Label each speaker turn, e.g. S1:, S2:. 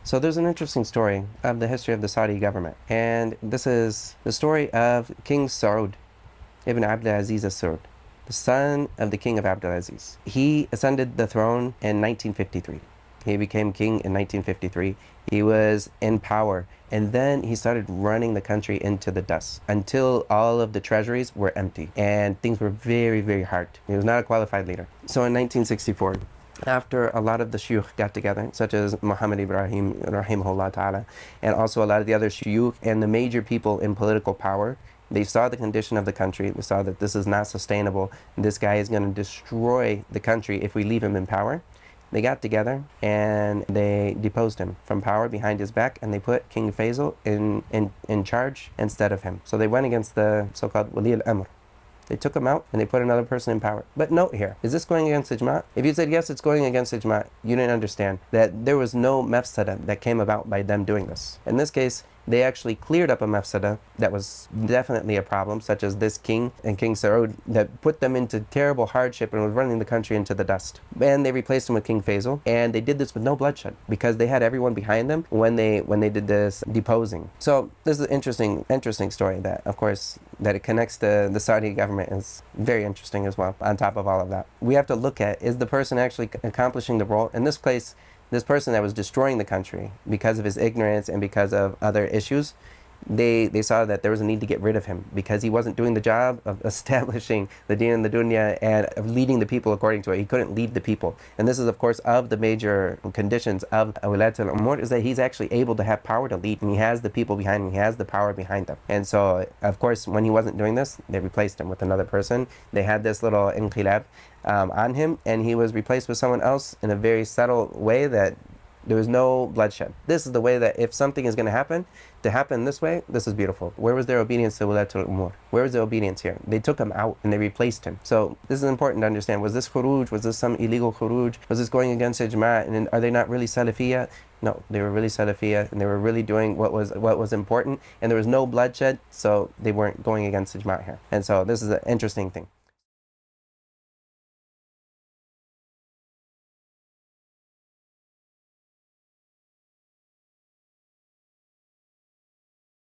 S1: So there's an interesting story of the history of the Saudi government. And this is the story of King Saud ibn Abdul Aziz al-Saud, the son of the king of Abdul Aziz. He ascended the throne in 1953. He became king in 1953. He was in power, and then he started running the country into the dust until all of the treasuries were empty and things were very, very hard. He was not a qualified leader. So in 1964, after a lot of the shuyukh got together, such as Muhammad Ibrahim, rahimahullah ta'ala, and also a lot of the other shuyukh and the major people in political power, they saw the condition of the country. They saw that this is not sustainable. This guy is going to destroy the country if we leave him in power. They got together and they deposed him from power behind his back, and they put King Faisal in charge instead of him. So they went against the so-called Wali al-Amr. They took him out and they put another person in power. But note here, is this going against ijma'? If you said yes, it's going against ijma', you didn't understand that there was no mafsada that came about by them doing this. In this case, they actually cleared up a mafsada that was definitely a problem, such as this king and King Saud that put them into terrible hardship and was running the country into the dust. And they replaced him with King Faisal, and they did this with no bloodshed because they had everyone behind them when they did this deposing. So this is an interesting story that, of course, that it connects to the Saudi government is very interesting as well. On top of all of that, we have to look at, is the person actually accomplishing the role? In this case, this person that was destroying the country because of his ignorance and because of other issues, they saw that there was a need to get rid of him because he wasn't doing the job of establishing the deen and the dunya and of leading the people according to it. He couldn't lead the people. And this is, of course, of the major conditions of Wali al-Amr, is that he's actually able to have power to lead, and he has the people behind him. He has the power behind him. And so, of course, when he wasn't doing this, they replaced him with another person. They had this little inqilab on him, and he was replaced with someone else in a very subtle way that there was no bloodshed. This is the way that if something is going to happen this way, this is beautiful. Where was their obedience to Wali al-Amr? Where was the obedience here? They took him out and they replaced him. So this is important to understand. Was this Khuruj? Was this some illegal Khuruj? Was this going against ijma'? And are they not really Salafiyya? No, they were really Salafiyya, and they were really doing what was important, and there was no bloodshed, so they weren't going against ijma' here. And so this is an interesting thing.